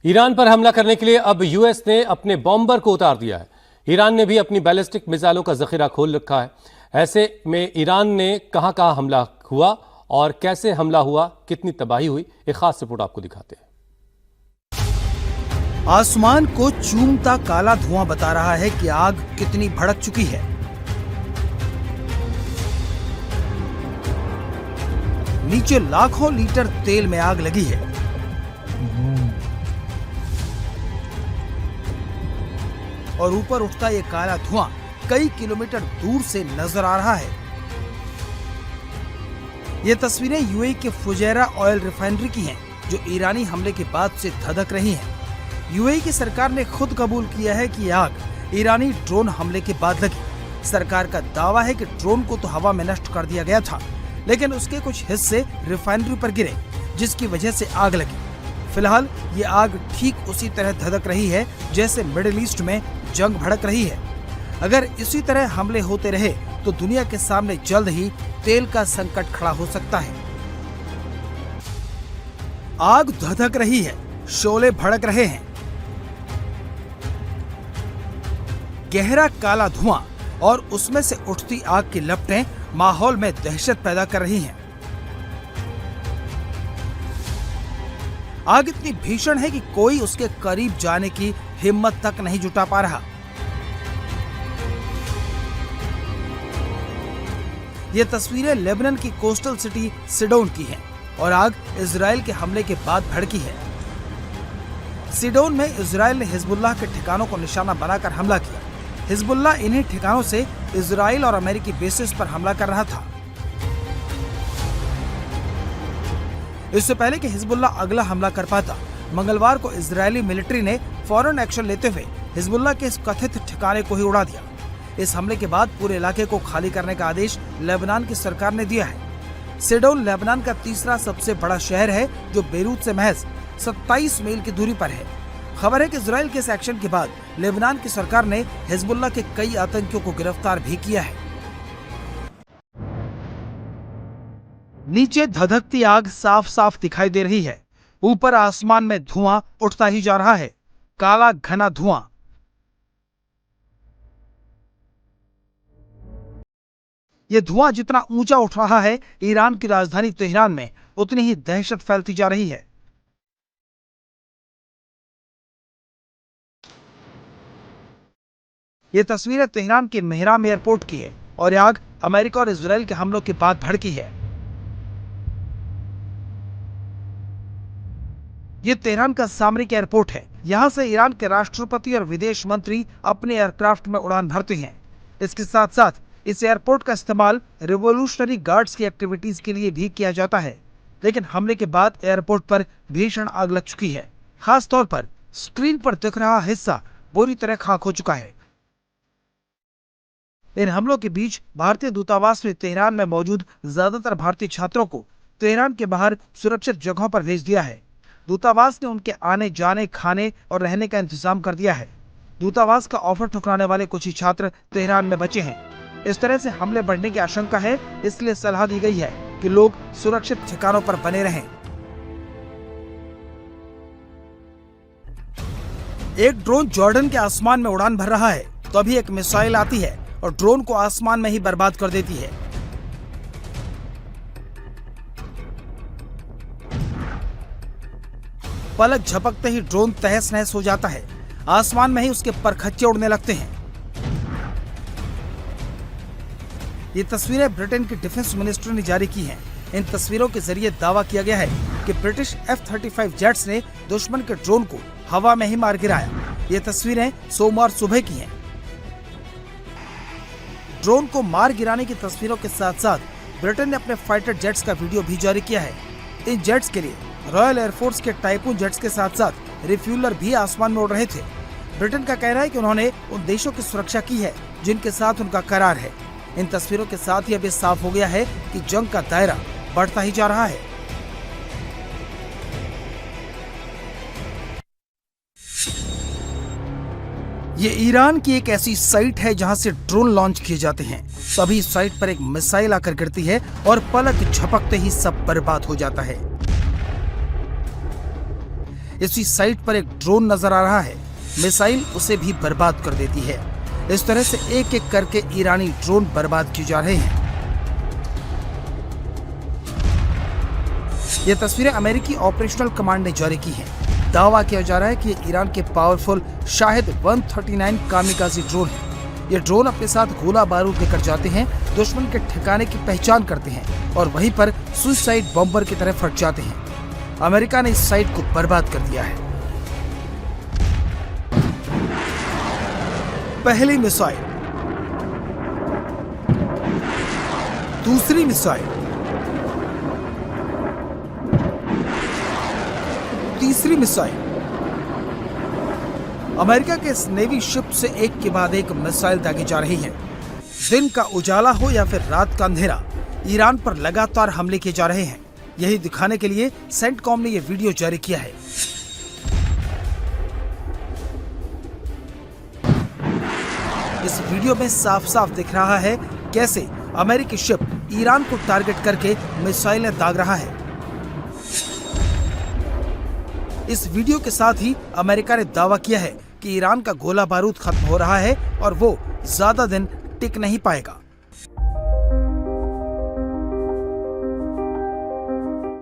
Iran पर हमला करने के लिए अब यूएस ने अपने बॉम्बर को उतार दिया है। ईरान ने भी अपनी बैलिस्टिक मिसाइलों का जखीरा खोल रखा है। ऐसे में ईरान ने कहां कहां हमला हुआ और कैसे हमला हुआ, कितनी तबाही हुई, एक खास रिपोर्ट आपको दिखाते हैं। आसमान को चूमता काला धुआं बता रहा है कि आग कितनी भड़क चुकी है। नीचे लाखों लीटर तेल में आग लगी है। और ऊपर उठता ये काला धुआं कई किलोमीटर दूर से नजर आ रहा है। ये तस्वीरें यूएई के फुजैरा ऑयल रिफाइनरी की हैं, जो ईरानी हमले के बाद से धधक रही हैं। यूएई की सरकार ने खुद कबूल किया है कि आग ईरानी ड्रोन हमले के बाद लगी। सरकार का दावा है कि ड्रोन को तो हवा में नष्ट कर दिया गया था, लेकिन उसके कुछ हिस्से रिफाइनरी पर गिरे, जिसकी वजह से आग लगी। फिलहाल ये आग ठीक उसी तरह धधक रही है जैसे मिडिल ईस्ट में जंग भड़क रही है। अगर इसी तरह हमले होते रहे तो दुनिया के सामने जल्द ही तेल का संकट खड़ा हो सकता है। आग धधक रही है, शोले भड़क रहे हैं। गहरा काला धुआं और उसमें से उठती आग की लपटें माहौल में दहशत पैदा कर रही हैं। आग इतनी भीषण है कि कोई उसके करीब जाने की हिम्मत तक नहीं जुटा पा रहा। ये तस्वीरें लेबनान की कोस्टल सिटी सिडोन की हैं और आग इजराइल के हमले के बाद भड़की है। सिडोन में इजराइल ने हिजबुल्लाह के ठिकानों को निशाना बनाकर हमला किया। हिजबुल्लाह इन्हीं ठिकानों से इजराइल और अमेरिकी बेसिस पर हमला कर रहा था। इससे पहले कि हिजबुल्लाह अगला हमला कर पाता, मंगलवार को इजरायली मिलिट्री ने फौरन एक्शन लेते हुए हिजबुल्लाह के इस कथित ठिकाने को ही उड़ा दिया। इस हमले के बाद पूरे इलाके को खाली करने का आदेश लेबनान की सरकार ने दिया है। सिडोन लेबनान का तीसरा सबसे बड़ा शहर है, जो बेरूत से महज 27 मील की दूरी पर है। खबर है कि इजराइल के इस एक्शन के बाद लेबनान की सरकार ने हिजबुल्लाह के कई आतंकियों को गिरफ्तार भी किया है। नीचे धधकती आग साफ साफ दिखाई दे रही है। ऊपर आसमान में धुआं उठता ही जा रहा है, काला घना धुआं। ये धुआं जितना ऊंचा उठ रहा है ईरान की राजधानी तेहरान में, उतनी ही दहशत फैलती जा रही है। ये तस्वीरें तेहरान के मेहराम एयरपोर्ट की है और आग अमेरिका और इजराइल के हमलों के बाद भड़की है। ये तेहरान का सामरिक एयरपोर्ट है। यहाँ से ईरान के राष्ट्रपति और विदेश मंत्री अपने एयरक्राफ्ट में उड़ान भरते हैं। इसके साथ साथ इस एयरपोर्ट का इस्तेमाल रिवोल्यूशनरी गार्ड्स की एक्टिविटीज के लिए भी किया जाता है। लेकिन हमले के बाद एयरपोर्ट पर भीषण आग लग चुकी है। खास तौर पर स्क्रीन पर दिख रहा हिस्सा बुरी तरह खाक हो चुका है। इन हमलों के बीच भारतीय दूतावास ने तेहरान में मौजूद ज्यादातर भारतीय छात्रों को तेहरान के बाहर सुरक्षित जगहों पर भेज दिया है। दूतावास ने उनके आने जाने, खाने और रहने का इंतजाम कर दिया है। दूतावास का ऑफर ठुकराने वाले कुछ ही छात्र तेहरान में बचे हैं। इस तरह से हमले बढ़ने की आशंका है, इसलिए सलाह दी गई है कि लोग सुरक्षित ठिकानों पर बने रहें। एक ड्रोन जॉर्डन के आसमान में उड़ान भर रहा है, तभी एक मिसाइल आती है और ड्रोन को आसमान में ही बर्बाद कर देती है। पलक झपकते ही ड्रोन तहस नहस हो जाता है। आसमान में ही उसके परखच्चे उड़ने लगते हैं। ये तस्वीरें ब्रिटेन की डिफेंस मिनिस्ट्री ने जारी की हैं। इन तस्वीरों के जरिए दावा किया गया है कि ब्रिटिश F-35 जेट्स ने दुश्मन के ड्रोन को हवा में ही मार गिराया। ये तस्वीरें सोमवार सुबह की हैं। ड्रोन को मार गिराने की तस्वीरों के साथ साथ ब्रिटेन ने अपने फाइटर जेट्स का वीडियो भी जारी किया है। इन जेट्स के लिए रॉयल एयरफोर्स के टाइपून जेट्स के साथ साथ रिफ्यूलर भी आसमान में उड़ रहे थे। ब्रिटेन का कहना है कि उन्होंने उन देशों की सुरक्षा की है जिनके साथ उनका करार है। इन तस्वीरों के साथ ही अब साफ हो गया है कि जंग का दायरा बढ़ता ही जा रहा है। ये ईरान की एक ऐसी साइट है जहां से ड्रोन लॉन्च किए जाते हैं। तभी इस साइट पर एक मिसाइल आकर गिरती है और पलक झपकते ही सब बर्बाद हो जाता है। इसी साइट पर एक ड्रोन नजर आ रहा है। मिसाइल उसे भी बर्बाद कर देती है। इस तरह से एक एक करके ईरानी ड्रोन बर्बाद किए जा रहे हैं। ये तस्वीरें अमेरिकी ऑपरेशनल कमांड ने जारी की हैं। दावा किया जा रहा है कि ये ईरान के पावरफुल शाहिद 139 कामिकाज़ी ड्रोन है। ये ड्रोन अपने साथ गोला बारूद लेकर जाते हैं, दुश्मन के ठिकाने की पहचान करते हैं और वहीं पर सुसाइड बॉम्बर की तरह फट जाते हैं। अमेरिका ने इस साइट को बर्बाद कर दिया है। पहली मिसाइल, दूसरी मिसाइल, तीसरी मिसाइल। अमेरिका के इस नेवी शिप से एक के बाद एक मिसाइल दागी जा रही है। दिन का उजाला हो या फिर रात का अंधेरा, ईरान पर लगातार हमले किए जा रहे हैं। यही दिखाने के लिए सेंटकॉम ने यह वीडियो जारी किया है। इस वीडियो में साफ साफ दिख रहा है कैसे अमेरिकी शिप ईरान को टारगेट करके मिसाइलें दाग रहा है। इस वीडियो के साथ ही अमेरिका ने दावा किया है कि ईरान का गोला बारूद खत्म हो रहा है और वो ज्यादा दिन टिक नहीं पाएगा।